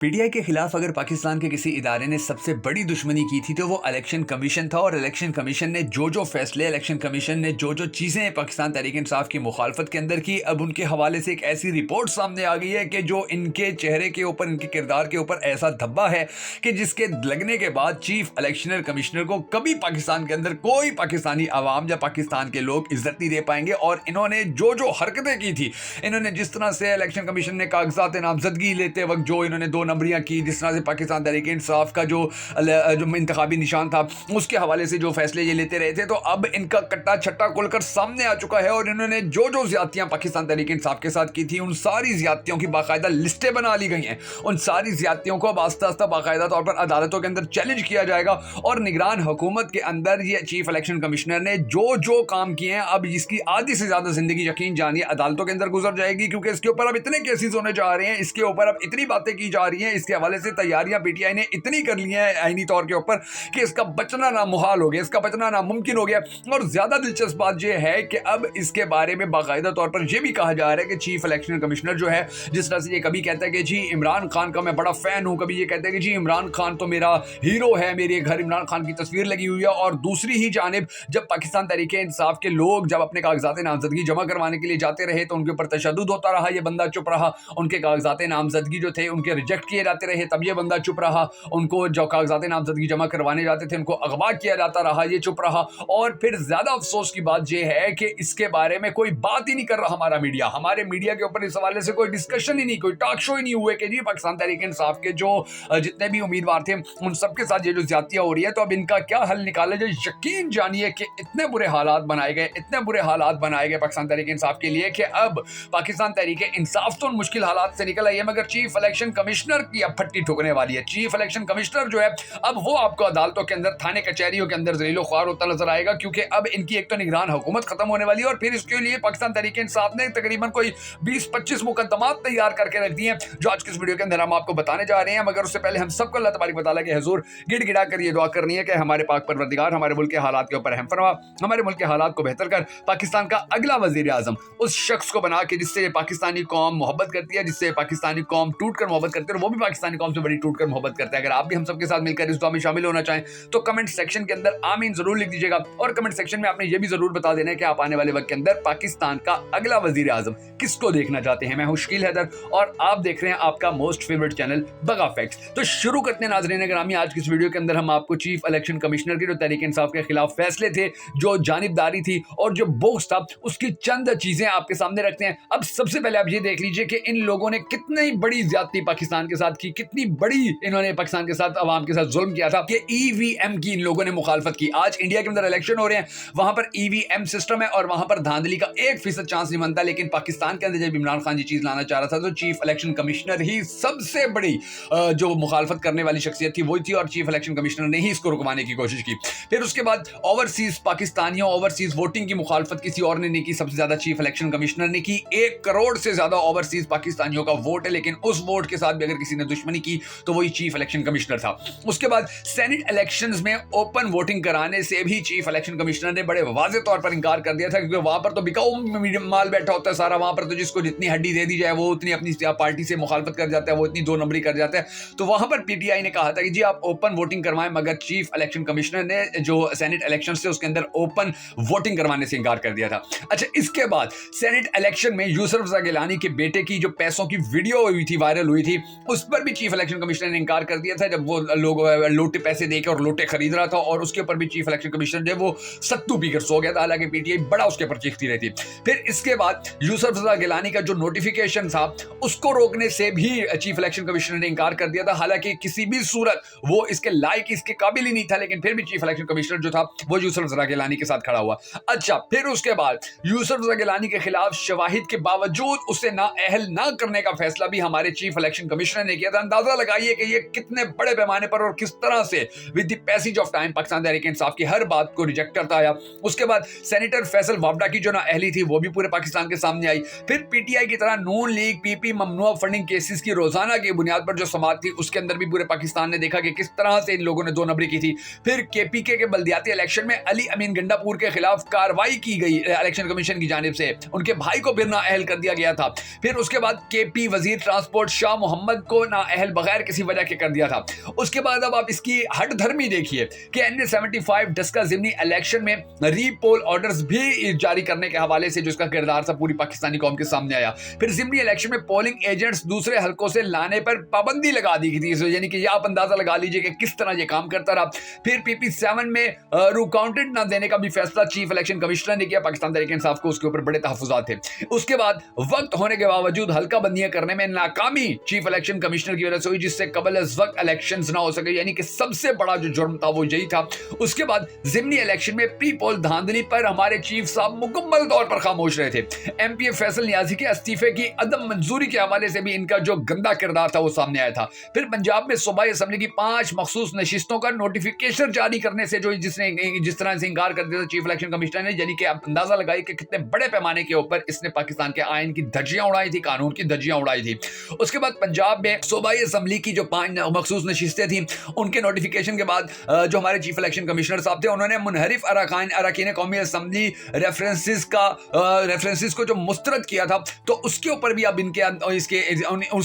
P T I के खिलाफ अगर पाकिस्तान के किसी इदारे ने सबसे बड़ी दुश्मनी की थी तो वो इलेक्शन कमीशन था। और इलेक्शन कमीशन ने जो फैसले, इलेक्शन कमीशन ने जो चीज़ें पाकिस्तान तहरीक इंसाफ की मुखालफत के अंदर की, अब उनके हवाले से एक ऐसी रिपोर्ट सामने आ गई है कि जो इनके चेहरे के ऊपर, इनके किरदार के ऊपर ऐसा धब्बा है कि जिसके लगने के बाद चीफ इलेक्शनर कमिश्नर को कभी पाकिस्तान के अंदर कोई पाकिस्तानी आवाम या पाकिस्तान के लोग इज्जत नहीं दे पाएंगे। और इन्होंने जो हरकतें की थी, इन्होंने जिस तरह से इलेक्शन कमीशन ने कागजात नामजदगी लेते वक्त जो इन्होंने दो नंबरियां की, जिस तरह से पाकिस्तान तहरीक इंसाफ का जो इंतखाबी निशान था उसके हवाले से जो फैसले ये लेते रहे थे, तो अब इनका कट्टा छट्टा खुलकर सामने आ चुका है। और इन्होंने जो ज्यादतियां पाकिस्तान तहरीक इंसाफ के साथ की थी, उन सारी ज्यादतियों की बाकायदा लिस्टें बना ली गई हैं। उन सारी ज्यादतियों को अब आस्ता आस्ता बाकायदा तौर पर अदालतों के अंदर चैलेंज किया जाएगा। और निगरान हुकूमत के अंदर ये चीफ इलेक्शन कमिश्नर ने जो काम किए हैं, अब इसकी आधी से ज्यादा जिंदगी यकीन जानिए अदालतों के अंदर गुजर जाएगी, क्योंकि इसके ऊपर अब इतने केसेस होने जा रहे हैं, इसके ऊपर अब इतनी बातें की जा रही हैं, इसके हवाले से तैयारियां पीटीआई ने इतनी कर ली हैं आईनी तौर के ऊपर कि इसका बचना नामुहाल हो गया, इसका बचना नामुमकिन हो गया। और ज्यादा दिलचस्प बात यह है कि अब इसके बारे में बाकायदा तौर पर यह भी कहा जा रहा है कि चीफ इलेक्शन कमिश्नर जो है, जिस तरह से ये कभी कहता है कि जी इमरान खान का मैं बड़ा फैन हूं, कभी ये कहता है कि जी इमरान खान तो मेरा हीरो है, मेरे घर इमरान खान की तस्वीर लगी हुई है। और दूसरी ही जानिब जब पाकिस्तान तहरीक इंसाफ के लोग जब अपने कागजात नामजदगी जमा करवाने के लिए जाते रहे तो उनके ऊपर तशद्दुद होता रहा, ये बंदा चुप रहा। उनके कागजात नामजदगी जो थे उनके रिजेक्ट किए जाते रहे, तब ये बंदा चुप रहा। उनको जो कागजात नामजदगी जमा करवाने जाते थे उनको अगवा किया जाता रहा, ये चुप रहा। और फिर ज्यादा अफसोस की बात यह है कि इसके बारे में कोई बात ही नहीं कर रहा हमारा मीडिया। हमारे मीडिया के ऊपर इस हवाले से कोई डिस्कशन ही नहीं, कोई टॉक शो ही नहीं हुए कि जी पाकिस्तान तहरीक इंसाफ के जो जितने भी उम्मीदवार थे उन सबके साथ ये जो ज्यादतियां हो रही है, तो अब इनका क्या हल निकाले जाए। यकीन जानिए कि इतने बुरे हालात बनाए गए, इतने बुरे हालात बनाए गए पाकिस्तान तहरीक इंसाफ के लिए कि अब पाकिस्तान तहरीक इंसाफ तो मुश्किल हालात से निकल आई है, मगर चीफ इलेक्शन कमिश्नर की अब फट्टी ठुकने वाली है। चीफ इलेक्शन कमिश्नर जो है अब वो आपको अदालतों के अंदर, थाने कचहरियों के अंदर जलीलो ख्वार होता नजर आएगा, क्योंकि अब इनकी एक तो निगरान हुकूमत खत्म होने वाली है और फिर इसके लिए पाकिस्तान तहरीक इंसाफ ने तकरीबन कोई 20-25 मुकदमात तैयार करके रख दिए हैं, जो आज की इस वीडियो के अंदर हम आपको बताने जा रहे हैं। मगर उससे पहले हम सबको अल्लाह तबारक व तआला के हुजूर गिड़गिड़ा कर ये दुआ करनी है कि हमारे पाक परवरदिगार हमारे मुल्क के हालात के ऊपर रहम फरमा, हमारे मुल्क के हालात को बेहतर कर पाकिस्तान का अगला वजीर आजम उस शख्स को बना के जिससे पाकिस्तानी कौम मोहब्बत करती है, जिससे पाकिस्तानी कौम टूट कर मोहब्बत करती है, और वो भी पाकिस्तानी कौम से बड़ी टूट कर मोहब्बत करता है। अगर आप भी हम सबके साथ मिलकर इस दुआ में शामिल होना चाहें तो कमेंट सेक्शन के अंदर आमीन जरूर लिख दीजिएगा। और कमेंट सेक्शन में आपने ये भी जरूर बता देना है कि आप आने वाले वक्त के अंदर पाकिस्तान का अगला वजीर आजम किसको देखना चाहते हैं। मैं हूं शकील हैदर और आप देख रहे हैं आपका मोस्ट फेवरेट चैनल बगा फैक्ट्स। तो शुरू करते हैं नाज़रीन ग्रामी, आज की इस वीडियो के अंदर हम आपको चीफ इलेक्शन कमिश्नर के जो तहरीक इंसाफ के खिलाफ फैसले थे, जो जानिबदारी थी और जो बोक्स था, उसकी चंद चीजें आपके सामने रखते हैं। अब सबसे पहले आप ये देख लीजिए कि इन लोगों ने कितनी बड़ी ज्यादती पाकिस्तान के साथ की, कितनी बड़ी इन्होंने पाकिस्तान के साथ, अवाम के साथ जुल्म किया था कि ईवीएम की इन लोगों ने मुखालफत की। आज इंडिया के अंदर इलेक्शन हो रहे हैं, वहां पर ईवीएम सिस्टम है और वहां पर धांधली का 1% चांस नहीं बनता, लेकिन पाकिस्तान के अंदर जब इमरान खान जी चीज लाना चाह रहा था तो चीफ इलेक्शन कमिश्नर ही सबसे बड़ी जो मुखालफत करने वाली शख्सियत थी वही थी, और चीफ इलेक्शन कमिश्नर ने ही इसको रुकवाने की कोशिश की। फिर उसके बाद ओवरसीज पाकिस्तानियों, ओवरसीज वोटिंग की मुखालफत किसी और ने नहीं की, सबसे ज्यादा चीफ इलेक्शन कमिश्नर ने की। 1 करोड़ से ज्यादा ओवरसीज पाकिस्तानियों का वोट है, लेकिन उस वोट के साथ भी अगर किसी ने दुश्मनी की तो वही चीफ इलेक्शन कमिश्नर था। उसके बाद सेनेट इलेक्शंस में ओपन वोटिंग कराने से भी चीफ इलेक्शन कमिश्नर ने बड़े वाज़ेह तौर पर इंकार कर दिया था, क्योंकि वहां पर तो बिकाऊ माल बैठा होता है सारा, वहां पर तो जिसको जितनी हड्डी दे दी जाए वो उतनी अपनी पार्टी से मुखालफत कर जाता है, वो इतनी 2 नंबरी कर जाता है। तो वहां पर पीटीआई ने कहा था कि जी आप ओपन वोटिंग करवाएं, मगर चीफ इलेक्शन कमिश्नर ने जो सेनेट इलेक्शन से उसके अंदर ओपन वोटिंग करवाने से इंकार कर दिया था। अच्छा, इसके बाद सेनेट इलेक्शन में यूसुफ रज़ा गिलानी के बेटे की जो पैसों की वीडियो हुई थी, वायरल हुई थी, उस पर भी चीफ इलेक्शन कमिश्नर ने इंकार कर दिया था, जब वो लोग लोटे पैसे देकर और लोटे खरीद रहा था, और उसके ऊपर भी चीफ इलेक्शन कमिश्नर जो वो सत्तू पीकर सो गया था, हालांकि पीटीआई बड़ा उसके ऊपर चीखती रहती। फिर इसके बाद यूसुफ रज़ा गिलानी का जो नोटिफिकेशन था उसको रोकने से भी चीफ इलेक्शन कमिश्नर ने इंकार कर दिया था, हालांकि किसी भी सूरत वो इसके लायक, इसके काबिल ही नहीं था, लेकिन फिर भी चीफ इलेक्शन कमिश्नर जो था वो यूसुफ रज़ा गिलानी के साथ खड़ा हुआ। अच्छा, फिर उसके बाद यूसुफ रज़ा गिलानी के खिलाफ शवाहिद के बावजूद उसे नाअहल ना करने का फैसला भी हमारे चीफ इलेक्शन कमिश्नर ने किया था। अंदाजा लगाइए कि ये कितने बड़े पैमाने पर और किस तरह से with the passage of time Pakistan Tehreek Insaf की हर बात को रिजेक्ट करता आया। उसके बाद सेनेटर फैसल वावडा की जो नाअहली थी वो भी पूरे पाकिस्तान के सामने आई। फिर पीटीआई की तरह नून लीग, पीपी, ममनुआ फंडिंग केसेस की रोजाना की बुनियाद पर जो समाअत थी उसके अंदर भी पूरे पाकिस्तान ने देखा कि किस तरह से इन लोगों ने 2 नंबरी की थी। फिर केपीके के बल्दियाती इलेक्शन में अली अमीन गंडापुर के खिलाफ कार्रवाई की गई इलेक्शन कमीशन की जानिब से, उनके भाई को फिर नाअहल कर दिया गया था। फिर उसके बाद केपी वजीर ट्रांसपोर्ट शाह मोहम्मद کو نااہل بغیر کسی وجہ کے کر دیا تھا. اس کے بعد اب آپ اس کی ہٹ دھرمی دیکھیے کہ NA-75 ڈسکا ضمنی الیکشن میں ری پول آرڈرز بھی جاری کرنے کے حوالے سے جو اس کا کردار تھا پوری پاکستانی قوم کے سامنے آیا. پھر ضمنی الیکشن میں پولنگ ایجنٹس دوسرے حلقوں سے لانے پر پابندی لگا دی گئی تھی, یعنی کہ یہ آپ اندازہ لگا لیجئے کہ کس طرح یہ کام کرتا رہا. پھر PP7 میں ریکاؤنٹڈ نہ دینے کا بھی فیصلہ چیف الیکشن کمشنر نے کیا. پاکستان تحریک انصاف کو اس کے اوپر بڑے تحفظات تھے. اس کے بعد وقت ہونے کے باوجود حلقہ بندیاں کرنے میں ناکامی چیف الیکشن کمشنر کی وجہ سے ہوئی, جس سے قبل از وقت الیکشنز نہ ہو سکے, یعنی کہ سب سے بڑا جو جرم تھا وہ یہی تھا. اس کے بعد ضمنی الیکشن میں پری پول دھاندلی پر ہمارے چیف صاحب مکمل طور پر خاموش رہے تھے. MP فیصل نیازی کے استعفے کی عدم منظوری کے حوالے سے بھی ان کا جو گندا کردار تھا وہ سامنے آیا تھا. پھر پنجاب میں صوبائی اسمبلی کی 5 مخصوص نشستوں کا نوٹیفیکیشن جاری کرنے سے جو جس طرح سے انکار کر دیا تھا چیف الیکشن کمشنر نے, یعنی کہ آپ اندازہ لگائیے کہ کتنے بڑے پیمانے کے اوپر اس نے پاکستان کے آئین کی دھجیاں اڑائی تھی, قانون کی دھجیاں اڑائی تھی. اس کے بعد پنجاب میں صوبائی اسمبلی کی جو 5 مخصوص نشستیں تھیں ان کے نوٹیفیکیشن کے بعد جو ہمارے چیف الیکشن کمشنر صاحب تھے انہوں نے منحرف اراکین قومی اسمبلی ریفرنسز کو جو مسترد کیا تھا, تو اس کے اوپر بھی اب اس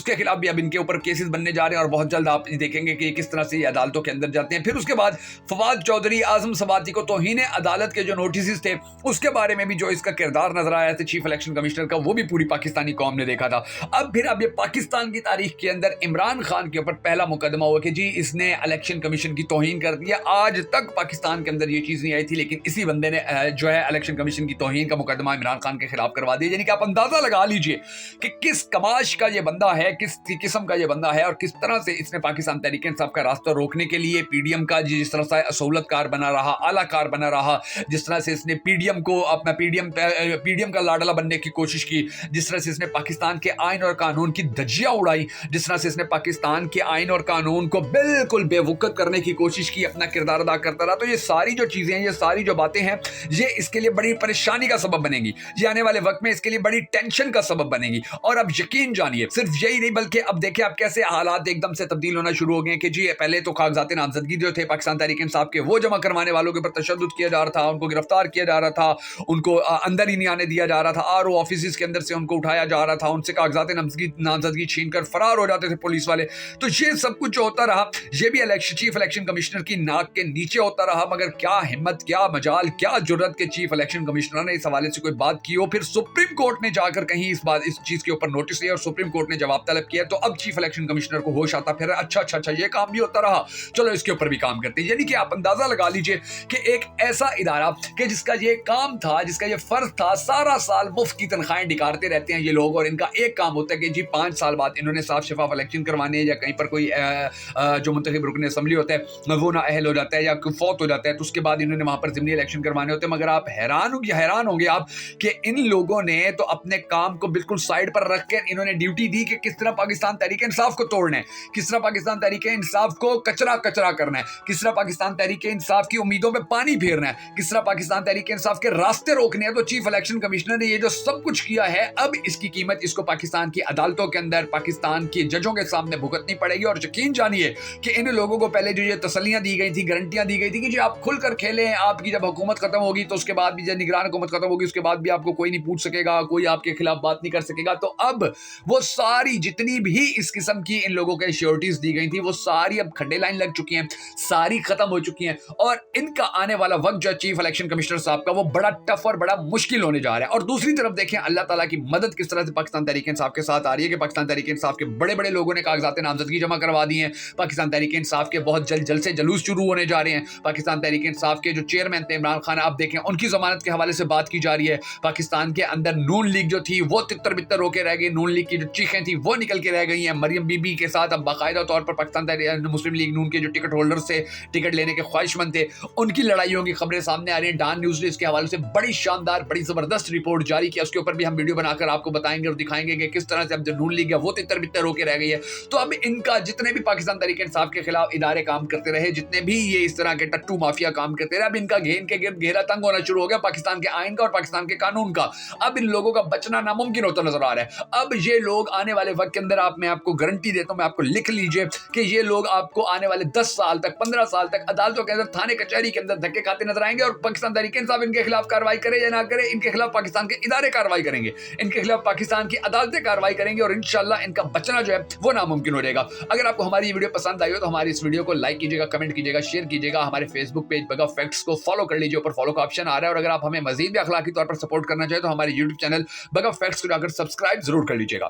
کے خلاف بھی اب ان کے اوپر کیسز بننے جا رہے ہیں, اور بہت جلد آپ دیکھیں گے کہ کس طرح سے یہ عدالتوں کے اندر جاتے ہیں. پھر اس کے بعد فواد چودھری, اعظم سواتی کو توہین عدالت کے جو نوٹسز تھے اس کے بارے میں بھی جو اس کا کردار نظر آیا تھا چیف الیکشن کمشنر کا, وہ بھی پوری پاکستانی قوم نے دیکھا تھا. اب یہ پاکستان کی تاریخ کے اندر عمران خان کے اوپر پہلا مقدمہ ہوا کہ جی اس نے الیکشن کمیشن کی توہین کر دیا. آج تک پاکستان کے اندر یہ چیز نہیں آئی تھی, لیکن اسی بندے نے جو ہے الیکشن کمیشن کی توہین کا مقدمہ عمران خان کے خلاف کروا دیا. یعنی کہ آپ اندازہ لگا لیجئے کہ کس کماش کا یہ بندہ ہے, کس قسم کا یہ بندہ ہے, اور کس طرح سے اس نے پاکستان تحریک انصاف کا راستہ روکنے کے لیے PDM کا جس طرح سے سہولت کار بنا رہا, اعلیٰ کار بنا رہا, جس طرح سے اس نے PDM کو اپنا PDM کا لاڈلا بننے کی کوشش کی, جس طرح سے اس نے پاکستان کے آئین اور قانون کی دھجیاں اڑائی, جس طرح سے اس نے پاکستان کے آئین اور قانون کو بالکل بے وقت کرنے کی کوشش کی, اپنا کردار ادا کرتا رہا. تو یہ ساری جو چیزیں ہیں, یہ ساری جو باتیں ہیں, یہ اس کے لیے بڑی پریشانی کا سبب بنیں گی. یہ آنے والے وقت میں اس کے لیے بڑی ٹینشن کا سبب بنیں گی. اور اب یقین جانیے صرف یہی نہیں بلکہ اب دیکھیں اب کیسے حالات ایک دم سے تبدیل ہونا شروع ہو گئے کہ جی پہلے تو کاغذات نامزدگی جو تھے پاکستان تحریک انصاف کے وہ جمع کروانے والوں کے اوپر تشدد کیا جا رہا تھا, ان کو گرفتار کیا جا رہا تھا, ان کو اندر ہی نہیں آنے دیا جا رہا تھا, RO آفیسز کے اندر سے ان کو اٹھایا جا رہا تھا, ان سے کاغذات نامزدگی چھین کر فرار ہو جاتے تھے پولیس والے. تو یہ سب کچھ جو ہوتا رہا یہ بھی چیف الیکشن کمشنر کی ناک کے نیچے ہوتا رہا. مگر کیا ہمت, کیا مجال, کیا جرت کہ چیف الیکشن کمشنر نے اس حوالے سے کوئی بات کی ہو. پھر سپریم کورٹ نے جا کر کہیں اس چیز کے اوپر نوٹس لیا اور سپریم کورٹ نے جواب طلب کیا, تو اب چیف الیکشن کمشنر کو ہوش آتا پھر اچھا یہ کام بھی ہوتا رہا, چلو اس کے اوپر بھی کام کرتے ہیں. یعنی کہ آپ اندازہ لگا لیجئے کہ ایک ایسا ادارہ کہ جس کا یہ کام تھا, جس کا یہ فرض تھا, سارا سال مفت کی تنخواہیں ڈکارتے رہتے ہیں یہ لوگ, اور ان کا ایک کام ہوتا ہے کہ جی 5 سال بعد انہوں نے صاف شفاف الیکشن کروانے, یا کہیں پر کوئی جو منتخب رکن اسمبلی ہوتا ہے وہ نااہل ہو جاتا ہے یا کوئی فوت ہو جاتا ہے, تو اس کے بعد انہوں نے وہاں پر ضمنی الیکشن کروانے ہوتے ہیں. مگر آپ حیران ہوں گے آپ کہ ان لوگوں نے تو اپنے کام کو بالکل سائڈ پر رکھ کے انہوں نے ڈیوٹی دی کہ کس طرح پاکستان تحریک انصاف کو توڑنا ہے, کس طرح پاکستان تحریک انصاف کو کچرا کرنا ہے, کس طرح پاکستان تحریک انصاف کی امیدوں پہ پانی پھیرنا ہے, کس طرح پاکستان تحریک انصاف کے راستے روکنے ہیں. تو چیف الیکشن کمشنر نے یہ جو سب کچھ کیا ہے, اب اس کی قیمت اس کو پاکستان کی عدالتوں کے اندر, پاکستان کی ججوں کے سامنے بھگتنی پڑے گی. اور یقین جانیے کہ ان لوگوں کو پہلے جو یہ تسلیاں دی گئی تھی, گارنٹیاں دی گئی تھی کہ جی آپ کھل کر کھیلیں, آپ کی جب حکومت ختم ہوگی تو اس کے بعد بھی جب نگران حکومت ختم ہوگی اس کے بعد بھی آپ کو کوئی نہیں پوچھ سکے گا, کوئی آپ کے خلاف بات نہیں کر سکے گا. تو اب وہ ساری جتنی بھی اس قسم کی ان لوگوں کے شیورٹیز دی گئی تھی وہ ساری اب کھڈے لائن لگ چکی ہیں, ساری ختم ہو چکی ہیں, اور ان کا آنے والا وقت جو چیف الیکشن کمشنر صاحب کا وہ بڑا ٹف اور بڑا مشکل ہونے جا رہا ہے. اور دوسری طرف دیکھیں اللہ تعالیٰ کی مدد کس طرح سے پاکستان تحریک انصاف کے ساتھ آ رہی ہے کہ پاکستان تحریک انصاف کے بڑے لوگوں نے کاغذات نامزدگی جمع کروا دی ہیں. پاکستان تحریک انصاف کے بہت جلد جلسے جلوس شروع ہونے جا رہے ہیں. پاکستان تحریک انصاف کے جو چیئرمین تھے عمران خان, آپ دیکھیں ان کی ضمانت کے حوالے سے بات کی جا رہی ہے. پاکستان کے اندر نون لیگ جو تھی وہ تتر بتر ہو کے رہ گئی, نون لیگ کی جو چیخیں تھی وہ نکل کے رہ گئی ہیں. مریم بی بی کے ساتھ اب باقاعدہ طور پر پاکستان مسلم لیگ نون کے جو ٹکٹ ہولڈر سے ٹکٹ لینے کے خواہش مند تھے ان کی لڑائیوں کی خبریں سامنے آ رہی ہیں. ڈان نیوز نے اس کے حوالے سے بڑی شاندار, بڑی زبردست رپورٹ جاری کی, اس کے اوپر بھی ہم ویڈیو بنا کر آپ کو بتائیں گے اور دکھائیں گے کہ کس طرح سے اب جو نون لیگ ہے وہ تتر بتر ہو کے رہ گئی ہے. تو اب ان کا جتنے بھی پاکستان تحریک انصاف کے خلاف ادارے کام کرتے رہے, جتنے بھی یہ اس طرح کے ٹٹو مافیا کام کرتے رہے, اب ان کا گھین کے گرد گھیرا تنگ ہونا شروع ہو گیا پاکستان کے آئین کا اور پاکستان کے قانون کا. اب ان لوگوں کا بچنا ناممکن ہوتا نظر آ رہا ہے. اب یہ لوگ آنے والے وقت کے اندر میں آپ کو گارنٹی دیتا ہوں, میں آپ کو لکھ لیجئے کہ یہ لوگ آپ کو آنے والے 10 سال تک 15 سال تک عدالتوں کے اندر, تھانے کچہری کے اندر دھکے کھاتے نظر آئیں گے. اور پاکستان تحریک انصاف ان کے خلاف کارروائی کرے یا نہ کرے, ان کے خلاف پاکستان کے ادارے کارروائی کریں گے, ان کے خلاف پاکستان کی عدالتیں کارروائی کریں گے, اور انشاءاللہ ان کا بچنا جو ہے है वो नामुमकिन हो जाएगा। अगर आपको हमारी ये वीडियो पसंद आई हो तो हमारी इस वीडियो को लाइक कीजिएगा, कमेंट कीजिएगा, शेयर कीजिएगा। हमारे फेसबुक पेज बगफ फैक्ट्स को फॉलो कर लीजिए, ऊपर फॉलो का ऑप्शन आ रहा है। और अगर आप हमें मजीद भी अखलाकी तौर पर सपोर्ट करना चाहे तो हमारे यूट्यूब चैनल बगफ फैक्ट्स को जाकर सब्सक्राइब जरूर कर लीजिएगा।